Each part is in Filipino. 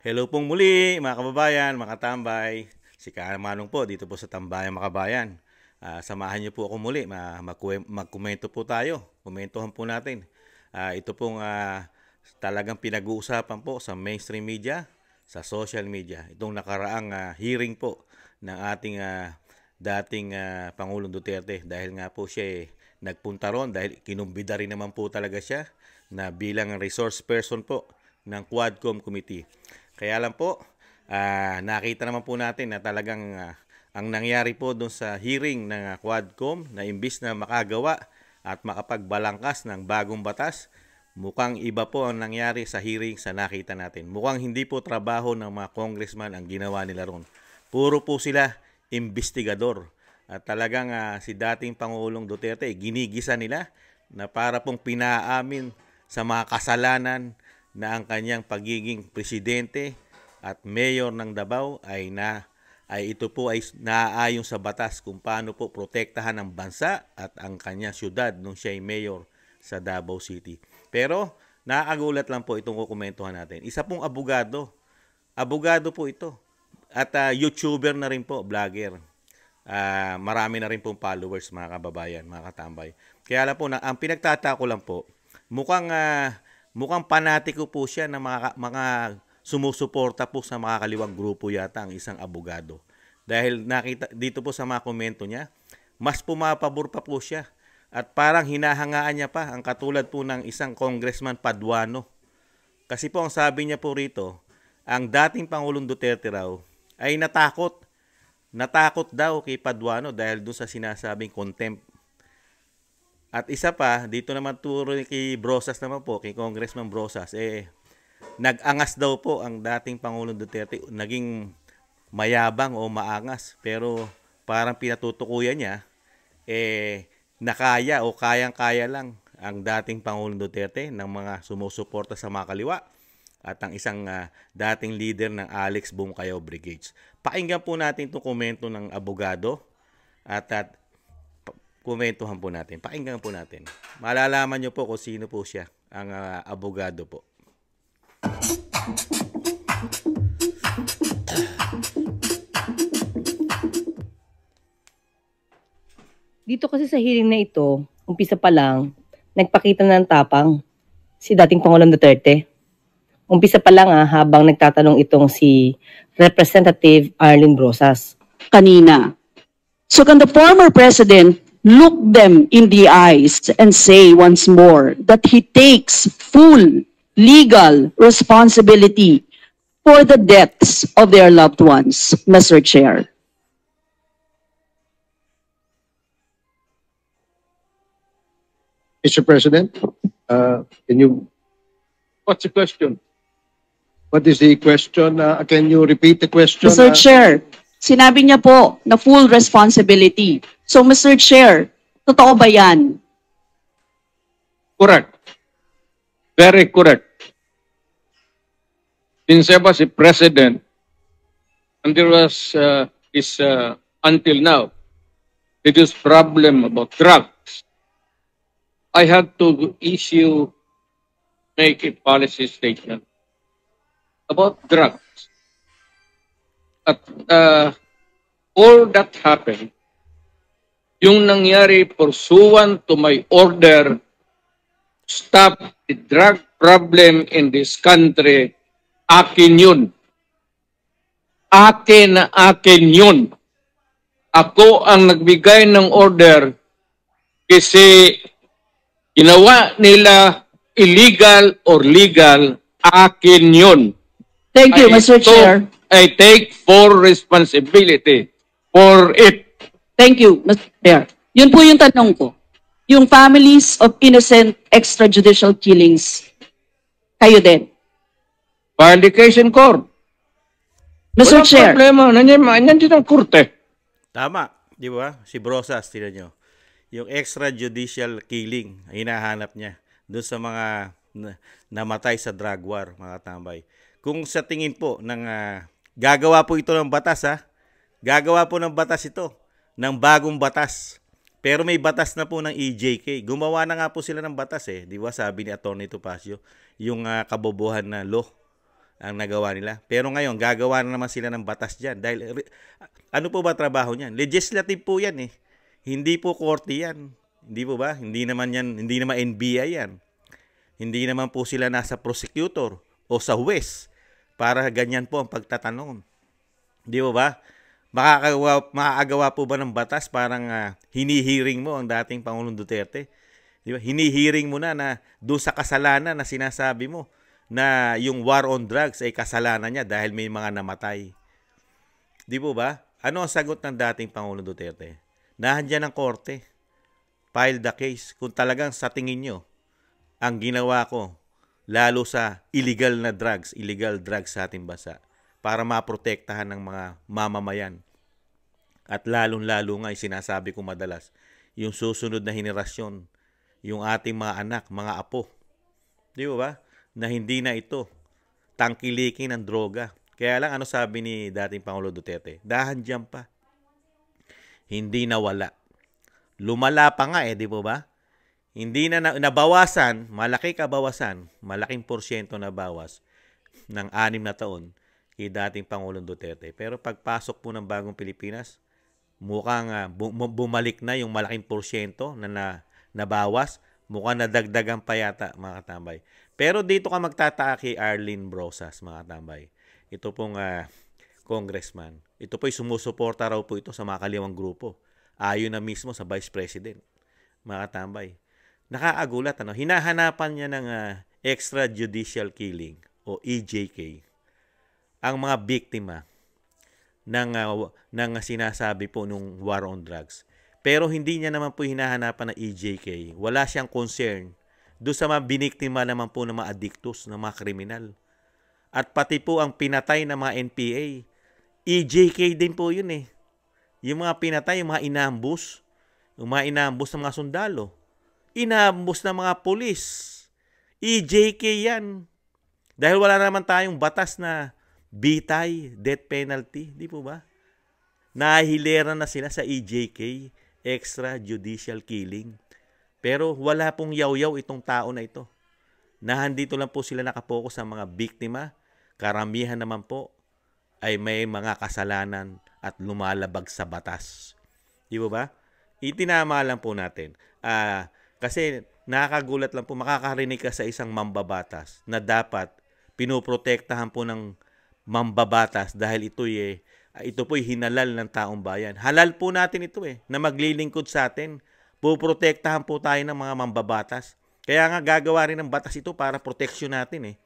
Hello pong muli mga kababayan, mga katambay. Si Manong po dito po sa Tambayan Makabayan. Samahan niyo po ako muli, magkomento po tayo. Komentuhan po natin. Ito pong talagang pinag-uusapan po sa mainstream media, sa social media. Itong nakaraang hearing po ng ating dating Pangulong Duterte dahil nga po siya nagpunta ron dahil kinumbida rin naman po talaga siya na bilang resource person po ng Quadcom Committee. Kaya lang po, nakita naman po natin na talagang ang nangyari po doon sa hearing ng Quadcom na imbis na makagawa at makapagbalangkas ng bagong batas, mukhang iba po ang nangyari sa hearing sa nakita natin. Mukhang hindi po trabaho ng mga congressman ang ginawa nila ron. Puro po sila investigador. At talagang si dating Pangulong Duterte, ginigisa nila na para pong pinaamin sa mga kasalanan na ang kanyang pagiging presidente at mayor ng Davao ay ito po ay naaayon sa batas kung paano po protektahan ang bansa at ang kanyang syudad nung siya ay mayor sa Davao City. Pero nakakagulat lang po itong kukomentuhan natin. Isa pong abogado. Abogado po ito. At YouTuber na rin po, vlogger. Marami na rin pong followers mga kababayan, mga katambay. Kaya lang po, ang pinagtatako lang po, mukhang panatiko po siya ng mga sumusuporta po sa mga kaliwang grupo yata ang isang abogado. Dahil nakita dito po sa mga komento niya, mas pumapabor pa po siya. At parang hinahangaan niya pa ang katulad po ng isang congressman Paduano. Kasi po ang sabi niya po rito, ang dating Pangulong Duterte raw ay natakot. Natakot daw kay Paduano dahil doon sa sinasabing contempt. At isa pa, dito naman turo kay Brosas naman po, kay Congressman Brosas, nag-angas daw po ang dating Pangulong Duterte, naging mayabang o maangas. Pero parang pinatutukuyan niya, nakaya o kayang-kaya lang ang dating Pangulong Duterte ng mga sumusuporta sa mga kaliwa at ang isang dating leader ng Alex Bungkayaw Brigades. Pakinggan po natin itong komento ng abogado at komentuhan po natin. Pakinggan po natin. Malalaman nyo po kung sino po siya, ang abogado po. Dito kasi sa hearing na ito, umpisa pa lang, nagpakita ng tapang si dating Pangulong Duterte. Umpisa pa lang habang nagtatanong itong si Representative Arlene Brosas. Kanina. So can the former president look them in the eyes and say once more that he takes full legal responsibility for the deaths of their loved ones, Mr. Chair? Mr. President, what's the question? What is the question? Can you repeat the question? Mr. Chair, sinabi niya po na full responsibility. So, Mr. Chair, totoo ba yan? Correct. Very correct. Since I was a president, and there was until now, it is problem about drugs. I had to make a policy statement about drugs. At all that happened, yung nangyari pursuant to my order, stop the drug problem in this country, akin yun. Akin yun. Ako ang nagbigay ng order kasi ginawa nila illegal or legal, akin yun. Thank you, Mr. Chair. I take full responsibility for it. Thank you, Mr. Chair. Yun po yung tanong ko. Yung families of innocent extrajudicial killings, kayo din. Vindication Court. Mr. Chair. Problema. Nandiyan ang korte. Tama, di ba? Si Brosas, tingnan nyo. Yung extrajudicial killing, hinahanap niya doon sa mga namatay sa drug war, mga tambay. Kung sa tingin po ng gagawa po ito ng batas, gagawa po ng batas ito, ng bagong batas. Pero may batas na po ng EJK. Gumawa na nga po sila ng batas di ba? Sabi ni Atty. Topacio, yung kabobohan na law ang nagawa nila. Pero ngayon, gagawa na naman sila ng batas dyan. Dahil, ano po ba trabaho niyan? Legislative po yan eh. Hindi po korte yan. Hindi po ba? Hindi naman NBI yan. Hindi naman po sila nasa prosecutor o sa huwes para ganyan po ang pagtatanong. Di ba? Makakagawa po ba ng batas parang hinihiring mo ang dating Pangulong Duterte? Di ba? Hinihiring mo na doon sa kasalanan na sinasabi mo na yung war on drugs ay kasalanan niya dahil may mga namatay. Di po ba? Ano ang sagot ng dating Pangulong Duterte? Nahandyan ang korte. File the case. Kung talagang sa tingin nyo, ang ginawa ko, lalo sa illegal drugs sa ating bansa, para maprotektahan ng mga mamamayan. At lalong-lalo nga, sinasabi ko madalas, yung susunod na henerasyon, yung ating mga anak, mga apo. Di ba? Na hindi na ito tangkilikin ng droga. Kaya lang, ano sabi ni dating Pangulo Duterte? Dahan dyan pa. Hindi nawala. Lumala pa nga di ba? Hindi na nabawasan, malaki kabawasan, malaking porsyento na bawas ng 6 na taon kay dating Pangulong Duterte. Pero pagpasok po ng bagong Pilipinas, mukhang bumalik na yung malaking porsyento na nabawas, mukhang nadagdagan pa yata, mga katambay. Pero dito ka magtataka kay Arlene Brosas, mga katambay. Ito pong congressman. Ito po'y sumusuporta raw po ito sa mga kaliwang grupo. Ayon na mismo sa Vice President, mga katambay. Nakaagulat, hinahanapan niya ng extrajudicial killing o EJK ang mga biktima ng sinasabi po nung war on drugs. Pero hindi niya naman po hinahanapan ng EJK. Wala siyang concern doon sa mga biniktima naman po ng mga addictus, ng mga kriminal. At pati po ang pinatay ng mga NPA. EJK din po yun eh. Yung mga pinatay, yung mga inambus ng mga sundalo. Inambus ng mga pulis. EJK yan. Dahil wala naman tayong batas na bitay, death penalty. Di po ba? Nahihilera na sila sa EJK, extrajudicial killing. Pero wala pong yaw-yaw itong tao na ito. Nahandito lang po sila nakapokus sa mga biktima. Karamihan naman po ay may mga kasalanan at lumalabag sa batas. Di ba? Itinama lang po natin. Kasi nakakagulat lang po, makakarinig ka sa isang mambabatas na dapat pinoprotektahan po ng mambabatas dahil ito po'y hinalal ng taong bayan. Halal po natin ito na maglilingkod sa atin. Puprotektahan po tayo ng mga mambabatas. Kaya nga gagawa rin ng batas ito para proteksyon natin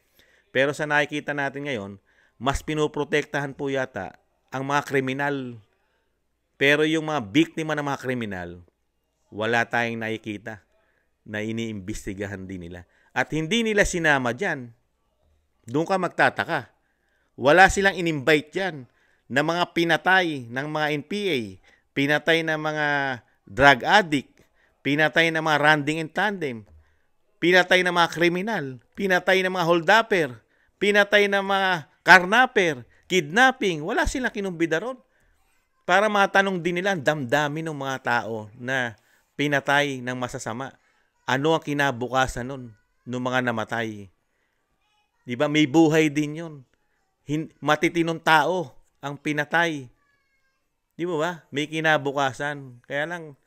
Pero sa nakikita natin ngayon, mas pinoprotektahan po yata ang mga kriminal. Pero yung mga biktima ng mga kriminal, wala tayong nakikita na iniimbestigahan din nila. At hindi nila sinama dyan. Doon ka magtataka. Wala silang in-invite dyan na mga pinatay ng mga NPA, pinatay ng mga drug addict, pinatay ng mga randing and tandem, pinatay ng mga kriminal, pinatay ng mga holdupper, pinatay ng mga karnaper, kidnapping. Wala silang kinumbida ron. Para matanong din nila ang damdamin ng mga tao na pinatay ng masasama. Ano ang kinabukasan nun ng mga namatay? Diba? May buhay din yun. Matitinong tao ang pinatay. Di ba? May kinabukasan. Kaya lang,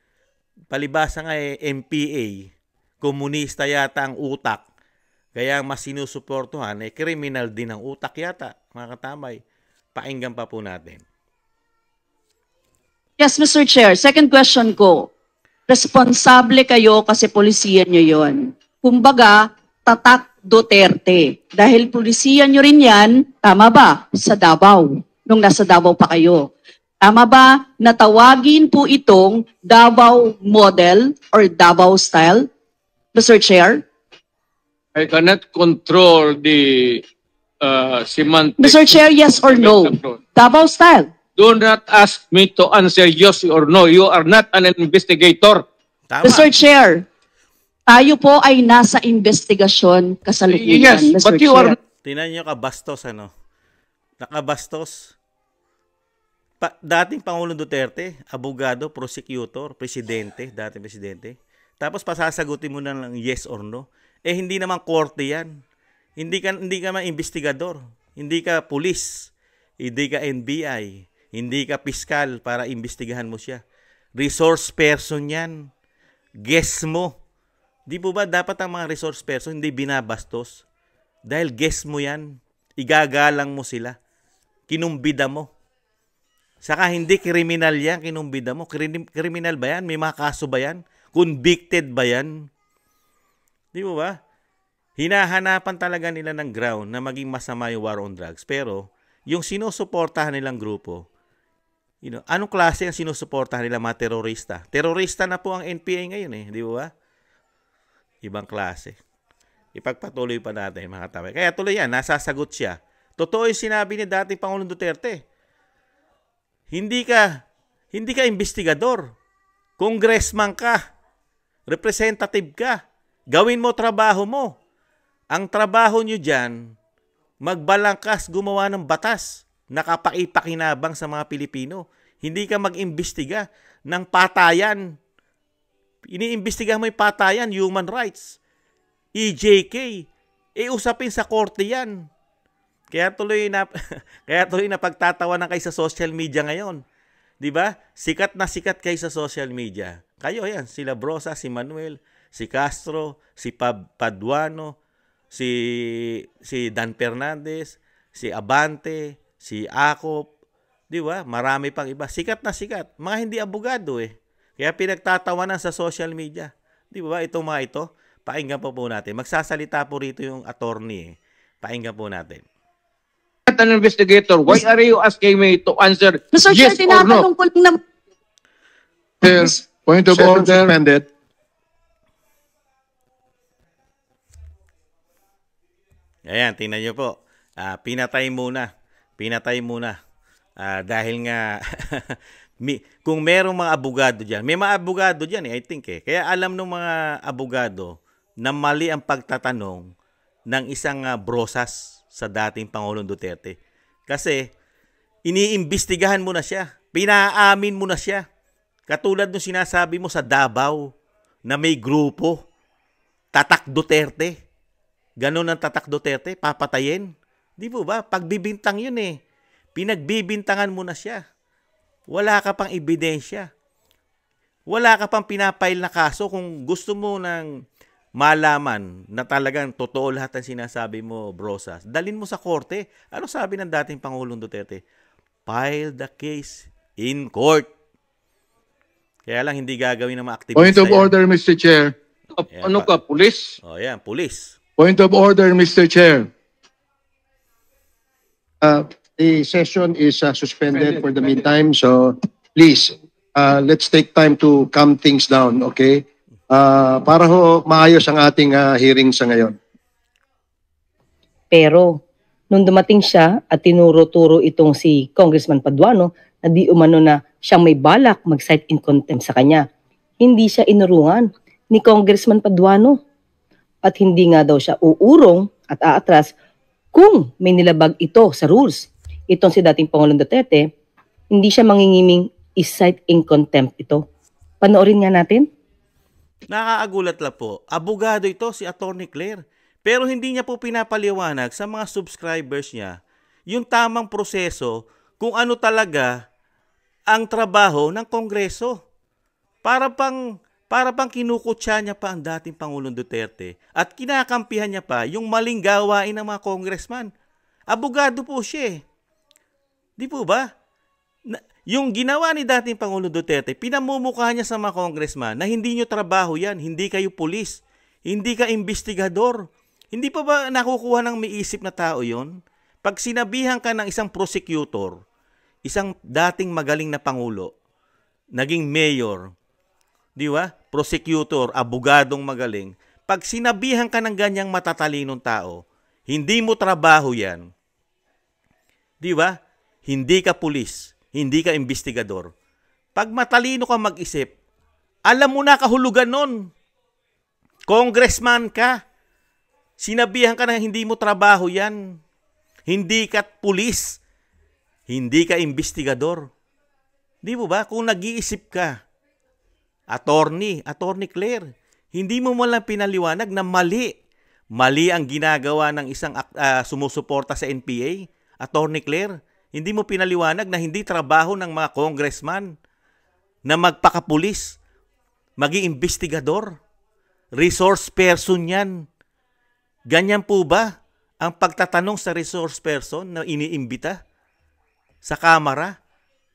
palibasa nga MPA, komunista yata ang utak. Kaya mas sinusuportuhan, kriminal din ang utak yata, mga katamay. Pakinggan pa po natin. Yes, Mr. Chair. Second question ko. Responsable kayo kasi polisiyan nyo yon. Kumbaga, tatak Duterte. Dahil polisiyan nyo rin yan, tama ba? Sa Davao. Nung nasa Davao pa kayo. Tama ba na tawagin po itong Davao model or Davao style? Mr. Chair? I cannot control the semantics. Mr. Chair, yes or no? Davao style. Do not ask me to answer yes or no. You are not an investigator. Tama. Mr. Chair, tayo po ay nasa investigasyon kasalukuyan, Yes, Mr. but you Chair. are Tingnan nyo kabastos, Nakabastos. Dating Pangulong Duterte, abogado, prosecutor, presidente, dating presidente. Tapos pasasagutin mo na lang yes or no. Hindi naman korte yan. Hindi ka man investigador. Hindi ka pulis, hindi ka NBI, hindi ka piskal para imbestigahan mo siya. Resource person yan. Guess mo. Di po ba dapat ang mga resource person hindi binabastos? Dahil guess mo yan. Igagalang mo sila. Kinumbida mo. Saka hindi kriminal yan, kinumbida mo. Kriminal ba yan? May mga kaso ba yan? Convicted ba yan? Di po ba? Hinahanapan talaga nila ng ground na maging masama yung war on drugs. Pero, yung sinusuportahan nilang grupo, anong klase ang sinusuportahan nila? Mga terorista. Terorista na po ang NPA ngayon di ba? Ibang klase. Ipagpatuloy pa natin mga katabay. Kaya tuloy yan, nasasagot siya. Totoo yung sinabi ni dating Pangulong Duterte. Hindi ka investigador. Congressman ka. Representative ka. Gawin mo trabaho mo. Ang trabaho nyo dyan, magbalangkas, gumawa ng batas na kapaipakinabang sa mga Pilipino. Hindi ka mag-imbestiga ng patayan. Iniimbestiga mo yung patayan, human rights, EJK. Usapin sa korte yan. Kaya tuloy na pagtatawanan kayo sa social media ngayon. 'Di ba? Sikat na sikat kayo sa social media. Kayo yan, sila Brosa, si Manuel, si Castro, si Paduano, si Dan Fernandez, si Abante, si Acop, 'di ba? Marami pang iba. Sikat na sikat. Mga hindi abogado Kaya pinagtatawanan sa social media. 'Di ba? Itong mga ito, pakinggan po natin. Magsasalita po rito yung attorney. Pakinggan po natin. Not an investigator. Why are you asking me to answer Mr. Chair, yes or no? tinatanong ko lang naman. Chair, point of Session order. suspended. Ayan, tingnan nyo po. Pinatay muna. Dahil nga, kung merong mga abogado dyan, may mga abogado dyan I think Kaya alam ng mga abogado na mali ang pagtatanong ng isang brosas sa dating Pangulong Duterte. Kasi, iniimbestigahan mo na siya. Pinaamin mo na siya. Katulad nung sinasabi mo sa Davao na may grupo, Tatak Duterte. Ganon ang Tatak Duterte, papatayin. Di po ba? Pagbibintang yun Pinagbibintangan mo na siya. Wala ka pang ebidensya. Wala ka pang pinapail na kaso kung gusto mo ng malaman na talagang totoo lahat ng sinasabi mo, Brosas. Dalin mo sa korte. Ano sabi ng dating Pangulong Duterte? File the case in court. Kaya lang hindi gagawin ng mga aktivista. Point of order, Mr. Chair. Ano ka, pulis? Yan, pulis. Point of order, Mr. Chair. The session is suspended for the meantime, so please, let's take time to calm things down, okay? Para maayos ang ating hearing sa ngayon. Pero, nung dumating siya at tinuro-turo itong si Congressman Paduano na di umano na siyang may balak mag-cite in contempt sa kanya, hindi siya inurungan ni Congressman Paduano. At hindi nga daw siya uurong at aatras kung may nilabag ito sa rules. Itong si dating Pangulong Duterte, hindi siya mangingiming is-cite in contempt ito. Panoorin nga natin. Nakaagulat lang po. Abogado ito si Attorney Claire. Pero hindi niya po pinapaliwanag sa mga subscribers niya yung tamang proseso kung ano talaga ang trabaho ng Kongreso. Para pang kinukutsa niya pa ang dating Pangulong Duterte at kinakampihan niya pa yung maling gawain ng mga congressman. Abogado po siya Di po ba? Yung ginawa ni dating Pangulong Duterte, pinamumukha niya sa mga congressman na hindi nyo trabaho yan, hindi kayo pulis, hindi ka investigador. Hindi pa ba nakukuha ng may isip na tao yon? Pag sinabihan ka ng isang prosecutor, isang dating magaling na Pangulo, naging mayor, di ba? Prosecutor, abogadong magaling. Pag sinabihan ka ng ganyang matatalinong tao, hindi mo trabaho yan. Di ba? Hindi ka pulis. Hindi ka investigador. Pag matalino ka mag-isip, alam mo na kahulugan nun. Congressman ka. Sinabihan ka na hindi mo trabaho yan. Hindi ka pulis. Hindi ka investigador. Di mo ba? Kung nag-iisip ka, Attorney Claire, hindi mo lang pinaliwanag na mali. Mali ang ginagawa ng isang sumusuporta sa NPA, Attorney Claire. Hindi mo pinaliwanag na hindi trabaho ng mga congressman na magpakapulis, maging investigador. Resource person yan. Ganyan po ba ang pagtatanong sa resource person na iniimbita sa Kamara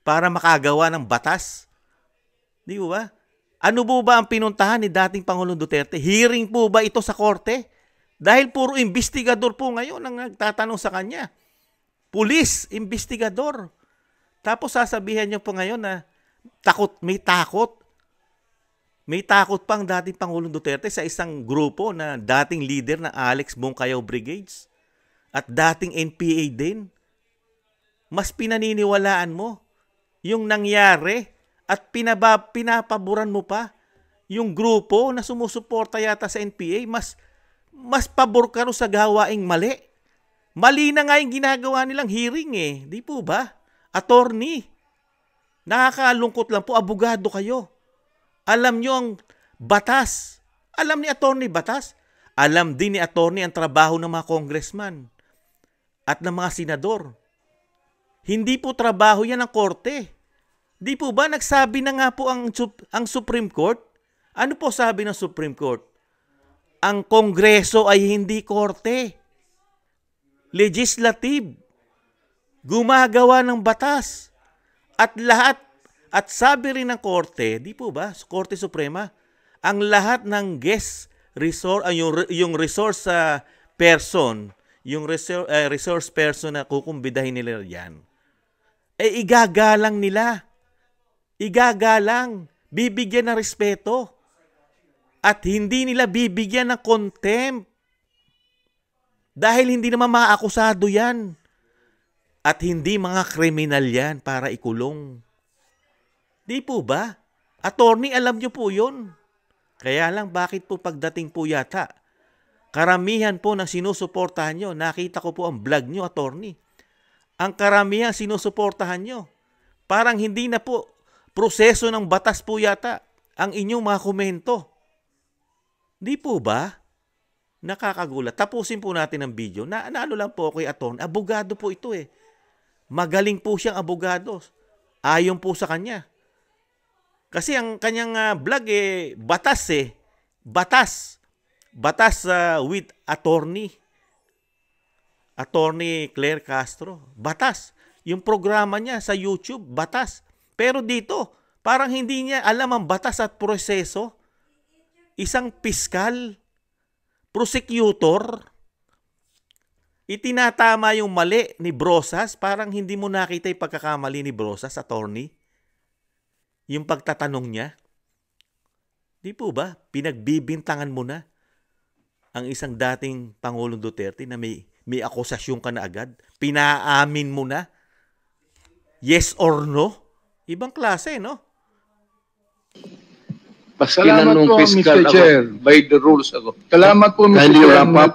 para makagawa ng batas? Di ba? Ano po ba ang pinuntahan ni dating Pangulong Duterte? Hearing po ba ito sa korte? Dahil puro investigador po ngayon ang nagtatanong sa kanya. Pulis, investigador. Tapos sasabihan niyo po ngayon na may takot. May takot pang dating Pangulong Duterte sa isang grupo na dating leader na Alex Bongkayaw Brigades at dating NPA din. Mas pinaniniwalaan mo yung nangyari at pinapaboran mo pa yung grupo na sumusuporta yata sa NPA. Mas pabor ka sa gawaing mali. Mali na nga yung ginagawa nilang hearing eh. Di po ba? Attorney. Nakakalungkot lang po. Abogado kayo. Alam nyo ang batas. Alam ni attorney batas. Alam din ni attorney ang trabaho ng mga congressman at ng mga senador. Hindi po trabaho yan ng korte. Di po ba nagsabi na nga po ang Supreme Court? Ano po sabi ng Supreme Court? Ang Kongreso ay hindi korte. Legislative. Gumagawa ng batas. At sabi rin ng korte, di po ba, Korte Suprema, ang lahat ng guest resource, yung resource person, yung resource person na kukumbidahin nila yan, igagalang nila. Igagalang. Bibigyan ng respeto. At hindi nila bibigyan ng contempt. Dahil hindi naman maakusado yan. At hindi mga kriminal yan para ikulong. Di po ba? Attorney, alam nyo po yun. Kaya lang, bakit po pagdating po yata, karamihan po ng sinusuportahan nyo, nakita ko po ang vlog nyo, attorney. Ang karamihan sinusuportahan nyo. Parang hindi na po proseso ng batas po yata ang inyong mga komento. Di po ba? Nakakagulat. Tapusin po natin ang video. Naano lang po kay attorney. Abogado po ito eh. Magaling po siyang abogado. Ayon po sa kanya. Kasi ang kanyang vlog batas eh. Batas. Batas with attorney. Attorney Claire Castro. Batas. Yung programa niya sa YouTube, batas. Pero dito, parang hindi niya alam ang batas at proseso. Isang piskal, prosecutor, itinatama yung mali ni Brosas. Parang hindi mo nakita yung pagkakamali ni Brosas, attorney. Yung pagtatanong niya. Di po ba? Pinagbibintangan mo na ang isang dating Pangulong Duterte na may akusasyon ka na agad. Pinaamin mo na. Yes or no? Ibang klase, no? Paskilan Salamat nung po, fiscal Mr. Chair. ako. By the rules ako. Salamat po, Mr. Kindly Chair. wrap up,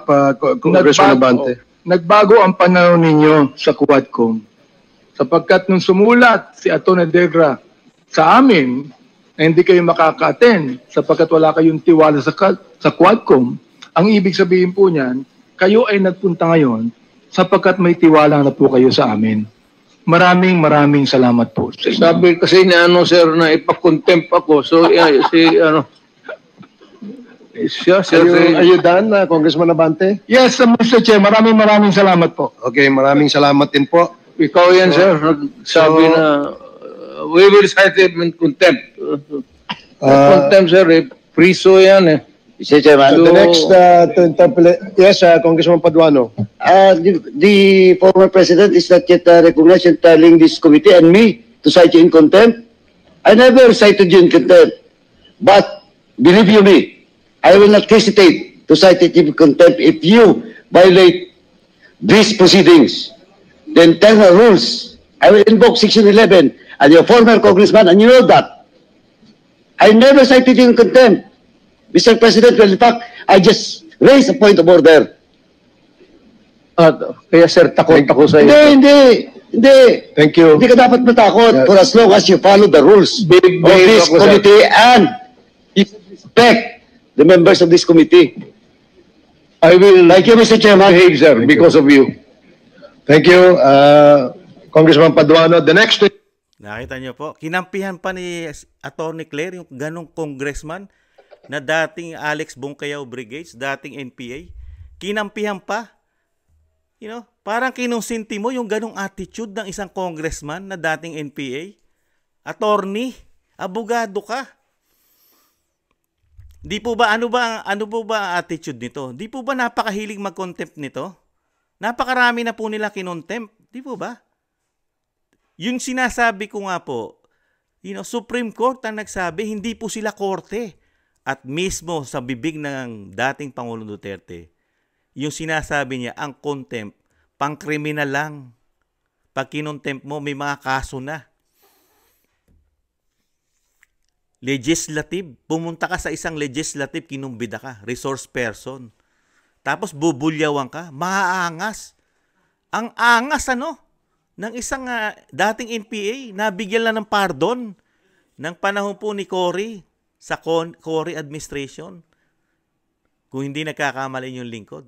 Congressman Abante. Nagbago ang pananaw ninyo sa Quadcom. Sapagkat nung sumulat si Atty. Degra sa amin na hindi kayo makaka-attend sapagkat wala kayong tiwala sa Quadcom, ang ibig sabihin po niyan, kayo ay nagpunta ngayon sapagkat may tiwala na po kayo sa amin. Maraming salamat po. Sabi kasi ni sir, na ipakontempt ako. So, Are you done, Congressman Abante? Yes, Mr. Chair. Maraming salamat po. Okay, maraming salamat din po. Ikaw yan, sir. Nagsabi na we will cite him in contempt. Contempt, sir. Priso yan eh. Mr. Chairman. The next to interpolate, yes, Congressman Paduano. The former president is not yet recognized in telling this committee and me to cite you in contempt. I never cited you in contempt. But, believe you me, I will not hesitate to cite you in contempt if you violate these proceedings. The internal rules, I will invoke Section 11 and your former congressman, and you know that. I never cited you in contempt. Mr. President, well, in fact, I just raised a point of order. Kaya sir, takot ako sa iyo. Hindi. Thank you. Hindi ka dapat matakot for as long as you follow the rules of this ako, sir. committee and you respect the members of this committee. I will Thank you, Mr. Chairman. behave, sir, because of you. Thank you, Congressman Paduano. The next Nakita niyo po, kinampihan pa ni Attorney Claire yung ganong congressman na dating Alex Bungkayaw Brigades, dating NPA. Kinampihan pa. You know, parang kinusinti mo yung ganong attitude ng isang congressman na dating NPA. Attorney, abogado ka. Di po ba ano po ba ang attitude nito? Di po ba napakahilig mag-contempt nito? Napakarami na po nila kinontempt, di po ba? Yung sinasabi ko nga po, Supreme Court ang nagsabi, hindi po sila korte. At mismo sa bibig ng dating Pangulong Duterte, yung sinasabi niya, ang contempt, pang-kriminal lang. Pag kinontempt mo, may mga kaso na. Legislative, pumunta ka sa isang legislative, kinumbida ka, resource person. Tapos bubulyawan ka, maaangas. Ang angas ng isang dating NPA, nabigyan lang ng pardon ng panahon po ni Cory sa Cory administration. Kung hindi nagkakamali yung lingkod.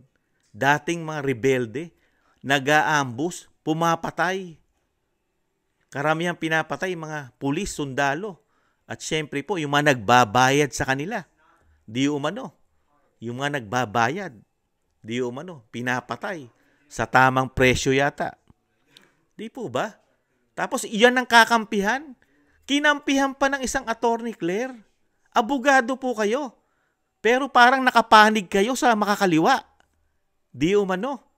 Dating mga rebelde, nag-aambus, pumapatay. Karamihan pinapatay mga pulis, sundalo. At syempre po, yung mga nagbabayad sa kanila. Di umano. Yung mga nagbabayad, di umano, pinapatay. Sa tamang presyo yata. Di po ba? Tapos iyan ang kakampihan. Kinampihan pa ng isang Attorney Claire. Abogado po kayo. Pero parang nakapanig kayo sa makakaliwa. Di umano.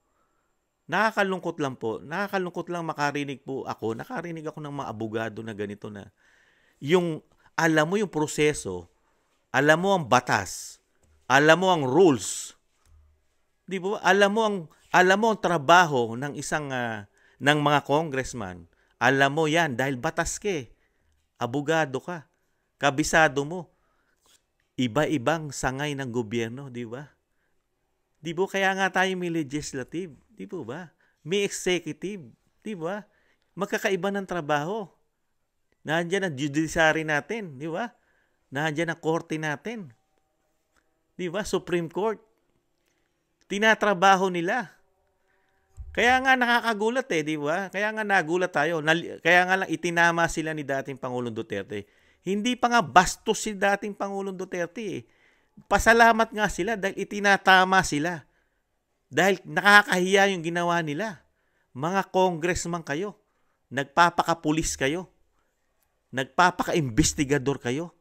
Nakakalungkot lang po. Nakakalungkot lang makarinig po ako. Nakarinig ako ng mga abogado na ganito na. Yung alam mo yung proseso. Alam mo ang batas. Alam mo ang rules. Di ba? Alam mo ang trabaho ng isang ng mga congressman. Alam mo yan dahil batas ka. Abogado ka. Kabisado mo. Iba-ibang sangay ng gobyerno, di ba? Di ba? Kaya nga tayo may legislative, di ba? May executive, di ba? Magkakaiba ng trabaho. Nandiyan ang judiciary natin, di ba? Nandiyan ang korte natin. Di ba? Supreme Court. Tinatrabaho nila. Kaya nga nakakagulat di ba? Kaya nga nagulat tayo. Kaya nga lang itinama sila ni dating Pangulong Duterte. Hindi pa nga bastos si dating Pangulong Duterte. Pasalamat nga sila dahil itinatama sila. Dahil nakakahiya yung ginawa nila. Mga congressman kayo. Nagpapakapulis kayo. Nagpapaka-investigador kayo.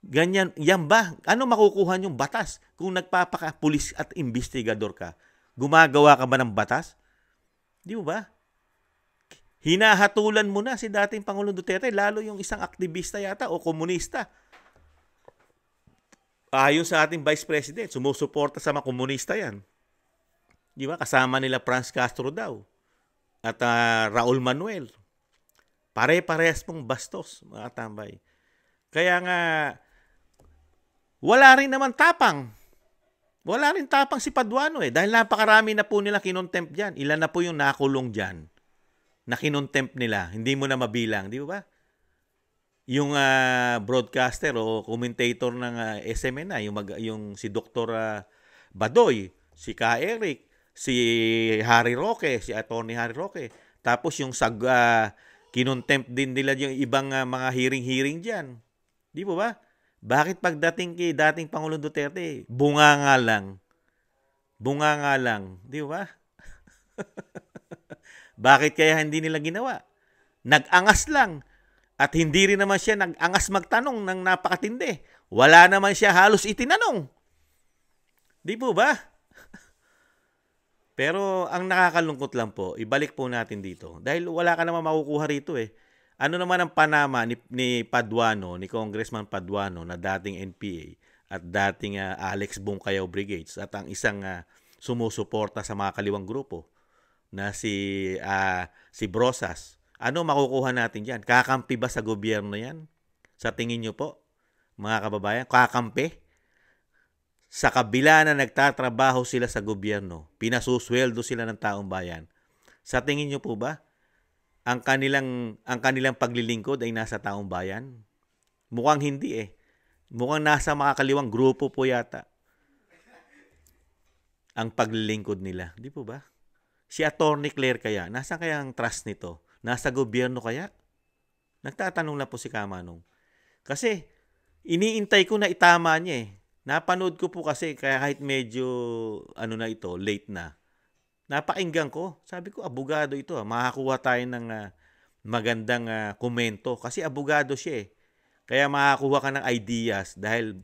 Ganyan, yan ba? Ano makukuha yung batas kung nagpapakapulis at investigador ka? Gumagawa ka ba ng batas? Di ba? Hinahatulan mo na si dating Pangulong Duterte, lalo yung isang aktivista yata o komunista. Ayon sa ating Vice President, sumusuporta sa mga komunista yan. Di ba? Kasama nila Franz Castro daw. At Raul Manuel. Pare-parehas pong bastos, mga tambay. Kaya nga, wala rin naman tapang. Wala rin tapang si Paduano dahil napakarami na po nila kinontempt dyan. Ilan na po yung nakulong dyan na kinontempt nila. Hindi mo na mabilang, di ba? Yung broadcaster o commentator ng SMNA, yung si Dr. Badoy, si Ka Eric, si Harry Roque, si Attorney Harry Roque. Tapos yung kinontempt din nila yung ibang mga hearing dyan. Di ba? Bakit pagdating kay dating Pangulong Duterte, bunganga lang? Bunganga lang. Di ba? Bakit kaya hindi nila ginawa? Nag-angas lang. At hindi rin naman siya nag-angas magtanong ng napakatindi. Wala naman siya halos itinanong. Di po ba? Pero ang nakakalungkot lang po, ibalik po natin dito. Dahil wala ka naman makukuha rito Ano naman ang panama ni Paduano, ni Congressman Paduano na dating NPA at dating Alex Bungkayaw Brigades at ang isang sumusuporta sa mga kaliwang grupo na si Brosas. Ano makukuha natin diyan? Kakampi ba sa gobyerno yan? Sa tingin niyo po, mga kababayan, kakampi? Sa kabila na nagtatrabaho sila sa gobyerno, pinasusweldo sila ng taong bayan. Sa tingin niyo po ba, ang kanilang paglilingkod ay nasa taong bayan? Mukhang hindi Mukhang nasa makakaliwang grupo po yata. ang paglilingkod nila. Di po ba? Si Attorney Claire kaya, nasa kaya ang trust nito? Nasa gobyerno kaya? Nagtatanong na po si Kamanong. Kasi, iniintay ko na itama niya eh. Napanood ko po kasi, kaya kahit medyo, na ito, late na. Napakinggan ko. Sabi ko, abogado ito. Makakuha tayo ng magandang komento. Kasi abogado siya eh. Kaya makakuha ka ng ideas dahil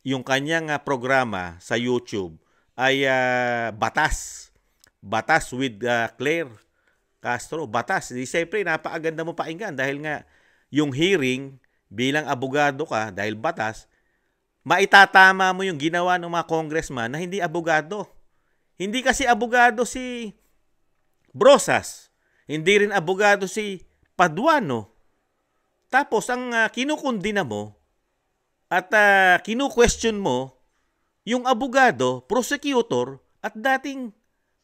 yung kanyang programa sa YouTube ay batas. Batas with Claire Castro. Batas. Di siyempre, napakaganda mo pakinggan dahil nga yung hearing bilang abogado ka dahil batas, maitatama mo yung ginawa ng mga congressman na hindi abogado. Hindi kasi abogado si Brosas. Hindi rin abogado si Paduano. Tapos, ang kinukundina mo at kinu-question mo yung abogado, prosecutor at dating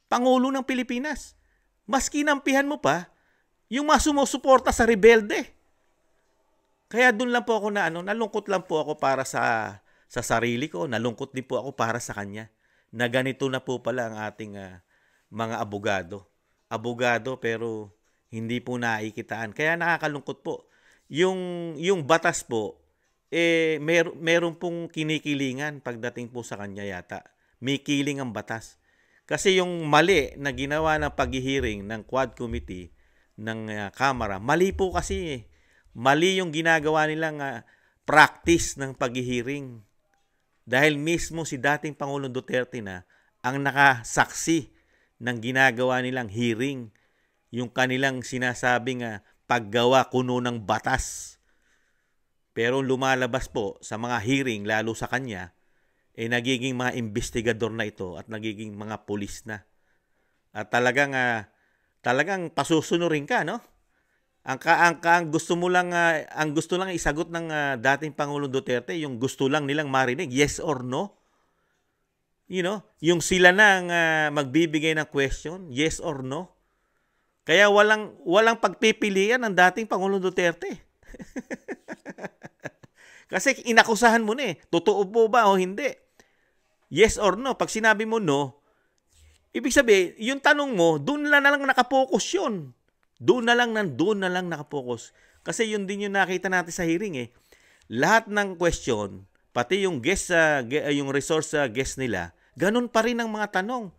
Pangulo ng Pilipinas. Mas kinampihan mo pa yung mga sumusuporta sa rebelde. Kaya doon lang po ako nalungkot lang po ako para sa sarili ko. Nalungkot din po ako para sa kanya. Na ganito na po pala ang ating mga abogado. Abogado pero hindi po naikitaan. Kaya nakakalungkot po. Yung batas po, meron pong kinikilingan pagdating po sa kanya yata. May kiling ang batas. Kasi yung mali na ginawa ng paghihiring ng Quad Committee ng Kamara, mali po kasi. Mali yung ginagawa nilang practice ng paghihiring. Dahil mismo si dating Pangulong Duterte na ang nakasaksi ng ginagawa nilang hearing. Yung kanilang sinasabing paggawa kuno ng batas. Pero lumalabas po sa mga hearing, lalo sa kanya, nagiging mga investigador na ito at nagiging mga pulis na. At talagang pasusunurin ka, no? Ang gusto mo lang ang gusto lang isagot ng dating Pangulong Duterte, yung gusto lang nilang marinig, yes or no. You know, yung sila na ang magbibigay ng question, yes or no. Kaya walang pagpipilian ng dating Pangulong Duterte. Kasi inakusahan mo na eh. Totoo po ba o hindi? Yes or no. Pag sinabi mo no, ibig sabihin, yung tanong mo, doon na lang nakapokus yun. Doon na lang nakapokus. Kasi yun din yung nakita natin sa hearing eh. Lahat ng question, pati yung guest, yung resource guest nila, ganun pa rin ang mga tanong.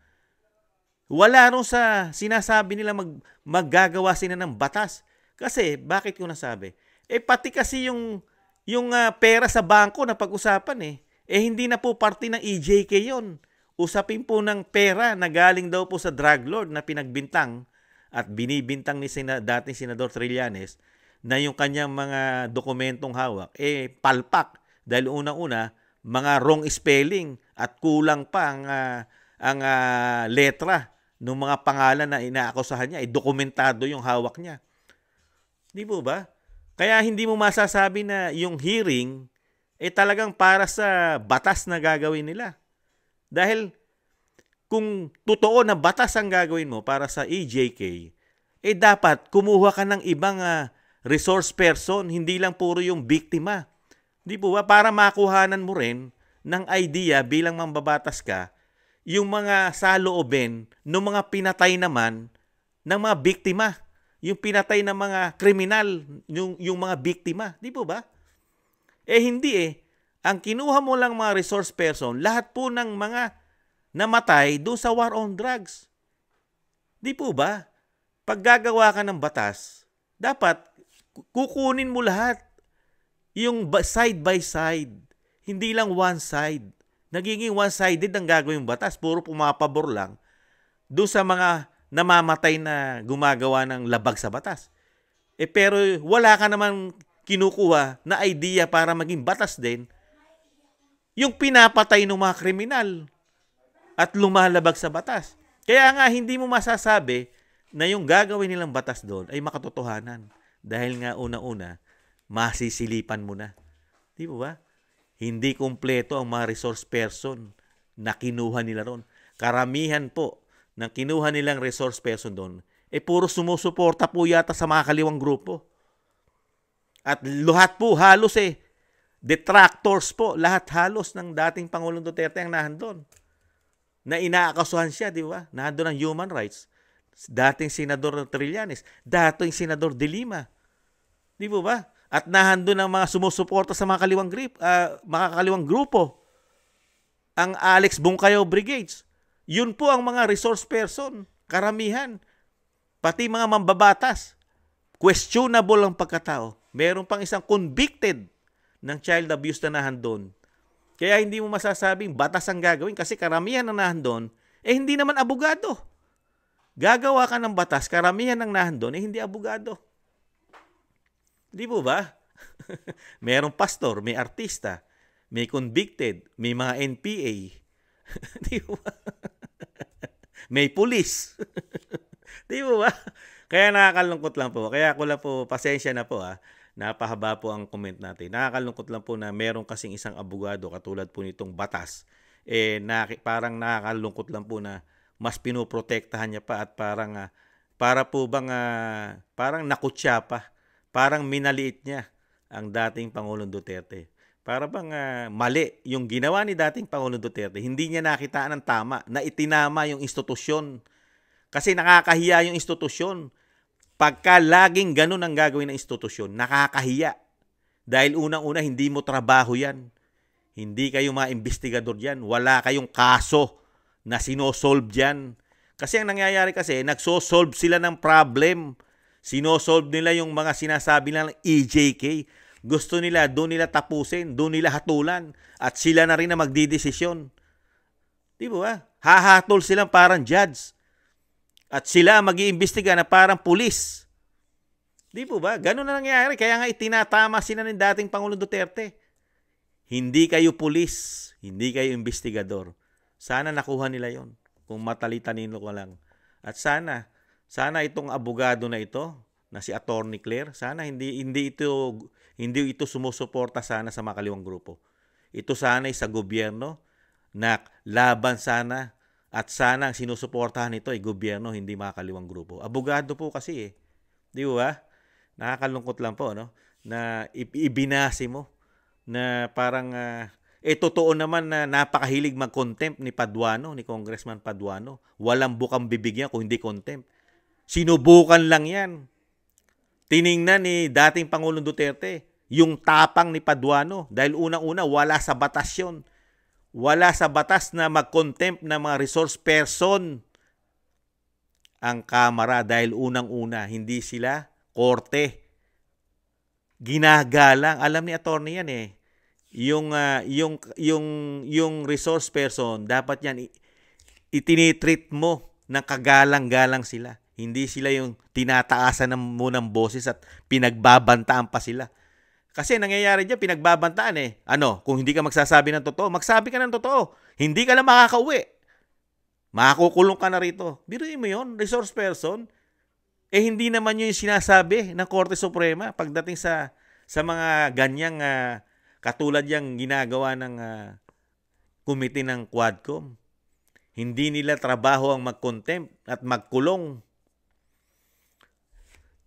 Wala rin sa sinasabi nila maggagawa sila ng batas. Kasi, bakit ko nasabi? Pati kasi yung pera sa bangko na pag-usapan hindi na po parte ng EJK yon. Usapin po ng pera na galing daw po sa drug lord na pinagbintang at binibintang ni dating Senador Trillanes na yung kanyang mga dokumentong hawak, palpak. Dahil unang-una, mga wrong spelling at kulang pa ang letra ng mga pangalan na inaakusahan niya. Dokumentado yung hawak niya. Di po ba? Kaya hindi mo masasabi na yung hearing talagang para sa batas na gagawin nila. Dahil kung totoo na batas ang gagawin mo para sa EJK, dapat kumuha ka ng ibang resource person, hindi lang puro yung biktima. Di po ba? Para makuhanan mo rin ng idea bilang mambabatas ka, yung mga saloobin ng mga pinatay naman ng mga biktima. Yung pinatay ng mga kriminal, yung mga biktima. Di po ba? Hindi Ang kinuha mo lang mga resource person, lahat po ng mga namatay doon sa war on drugs. Di po ba? Pag gagawa ka ng batas, dapat kukunin mo lahat. Yung side by side. Hindi lang one side. Nagiging one-sided ang gagawin yung batas. Puro pumapabor lang doon sa mga namamatay na gumagawa ng labag sa batas. Pero wala ka naman kinukuha na idea para maging batas din yung pinapatay ng mga kriminal at lumalabag sa batas. Kaya nga hindi mo masasabi na yung gagawin nilang batas doon ay makatotohanan. Dahil nga una-una, masisilipan mo na. Di ba? Hindi kumpleto ang mga resource person na kinuha nila ron. Karamihan po ng kinuha nilang resource person doon, puro sumusuporta po yata sa mga kaliwang grupo. At lahat po halos detractors po, lahat halos ng dating Pangulong Duterte ang nahandon. na inaakasuhan siya, di ba? Nandun ang human rights. Dating Senador Trillanes, dating Senador De Lima. Di ba? At nandun ang mga sumusuporta sa mga kaliwang grupo. Ang Alex Bungkayaw Brigades. Yun po ang mga resource person, karamihan. Pati mga mambabatas. Questionable ang pagkatao. Meron pang isang convicted ng child abuse na nahandon. Kaya hindi mo masasabing batas ang gagawin kasi karamihan na nahandon, hindi naman abogado. Gagawa ka ng batas, karamihan ng nahandon, hindi abogado. Di po ba? Merong pastor, may artista, may convicted, may mga NPA. Di po ba? May pulis. Di po ba? Kaya nakakalungkot lang po. Kaya ako lang po, pasensya na po napahaba po ang comment natin. Nakakalungkot lang po na meron kasing isang abogado katulad po nitong batas. Parang nakakalungkot lang po na mas pinoprotektahan niya pa at parang para po bang parang nakutya pa. Parang minaliit niya ang dating Pangulong Duterte. Para bang mali yung ginawa ni dating Pangulong Duterte. Hindi niya nakitaan ng tama na itinama yung institusyon. Kasi nakakahiya yung institusyon. Pagka laging ganun ang gagawin ng institusyon, nakakahiya. Dahil unang-una, hindi mo trabaho yan. Hindi kayo mga investigador dyan. Wala kayong kaso na sinosolve dyan. Kasi ang nangyayari kasi, nagsosolve sila ng problem. Sinosolve nila yung mga sinasabi ng EJK. Gusto nila, doon nila tapusin, doon nila hatulan. At sila na rin na magdidesisyon. Di ba? Hahatol silang parang judge. At sila mag-iimbestiga na parang pulis. Di po ba? Ganun na nangyayari. Kaya nga itinatama sila ng dating Pangulong Duterte. Hindi kayo pulis. Hindi kayo investigador. Sana nakuha nila yon kung matalitanino ko lang. At sana itong abogado na ito, na si Attorney Claire, sana hindi ito sumusuporta sana sa makaliwang grupo. Ito sana ay sa gobyerno na laban sana. At sana ang sinusuportahan nito ay gobyerno, hindi makakaliwang grupo. Abogado po kasi Di ba? Nakakalungkot lang po, no? Na ibinasi mo na parang totoo naman na napakahilig mag-contempt ni Paduano, ni Congressman Paduano. Walang bukang bibig yan kung hindi contempt. Sinubukan lang yan. Tiningnan ni dating Pangulong Duterte yung tapang ni Paduano dahil unang-una wala sa batas yun. Wala sa batas na mag-contempt ng mga resource person ang Kamara dahil unang-una, hindi sila korte. Ginagalang. Alam ni attorney yan Yung resource person, dapat yan itinitreat mo ng kagalang-galang sila. Hindi sila yung tinataasan mo ng boses at pinagbabantaan pa sila. Kasi nangyayari dyan, pinagbabantaan kung hindi ka magsasabi ng totoo, magsabi ka ng totoo. Hindi ka na makakauwi. Makakukulong ka na rito. Biruin mo yun, resource person. Hindi naman yun yung sinasabi ng Korte Suprema pagdating sa mga ganyang katulad yung ginagawa ng committee ng Quadcom. Hindi nila trabaho ang mag-contempt at magkulong.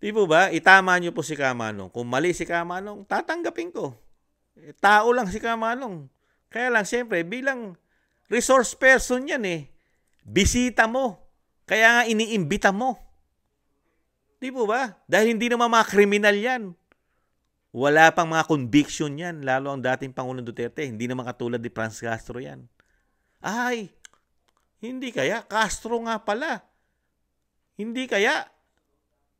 Di po ba? Itama nyo po si Kamanong. Kung mali si Kamanong, tatanggapin ko. Tao lang si Kamanong. Kaya lang, siyempre, bilang resource person yan bisita mo. Kaya nga iniimbita mo. Di po ba? Dahil hindi naman mga kriminal yan. Wala pang mga conviction yan. Lalo ang dating Pangulong Duterte. Hindi naman katulad ni Franz Castro yan. Ay, hindi kaya? Castro nga pala. Hindi kaya?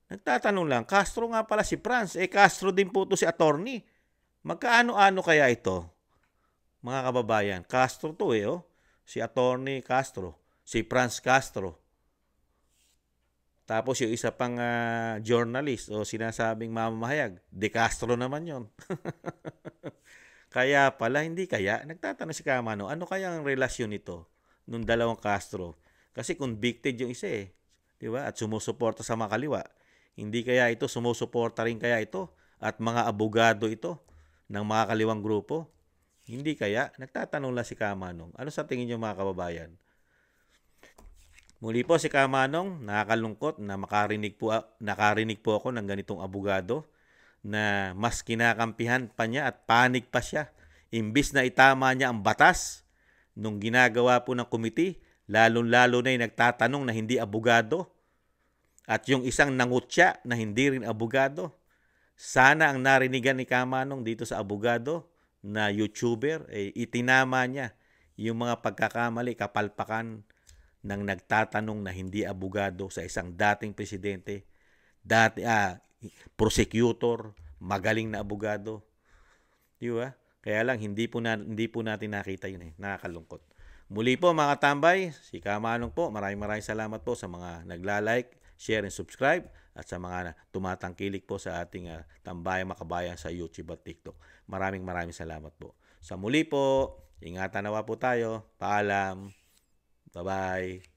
Nagtatanong lang, Castro nga pala si Franz. Castro din po to si attorney. Magkaano-ano kaya ito? Mga kababayan, Castro to Si attorney Castro. Si Franz Castro. Tapos yung isa pang journalist o sinasabing mamamahayag, De Castro naman yon. Kaya pala, hindi kaya. Nagtatanong si Kamano, ano kaya ang relasyon nito nung dalawang Castro? Kasi convicted yung isa Diba? At sumusuporta sa mga kaliwa. Hindi kaya ito, sumusuporta rin kaya ito at mga abogado ito ng mga kaliwang grupo? Hindi kaya? Nagtatanong lang si Kamanong. Ano sa tingin niyo mga kababayan? Muli po si Kamanong, nakakalungkot na nakarinig po ako ng ganitong abogado na mas kinakampihan pa niya at panig pa siya. Imbis na itama niya ang batas nung ginagawa po ng committee, Lalong-lalo na yung nagtatanong na hindi abogado. At yung isang nangutya na hindi rin abogado. Sana ang narinigan ni Kamanong dito sa abogado na YouTuber, itinama niya yung mga pagkakamali, kapalpakan ng nagtatanong na hindi abogado sa isang dating presidente, prosecutor, magaling na abogado. Di ba? Kaya lang hindi po natin nakita yun Nakakalungkot. Muli po mga tambay, si Kamanong po, maraming salamat po sa mga nagla-like, share and subscribe at sa mga tumatangkilik po sa ating Tambayang Makabayan sa YouTube at TikTok. Maraming salamat po. Sa muli po, ingatan nawa po tayo. Paalam. Bye-bye.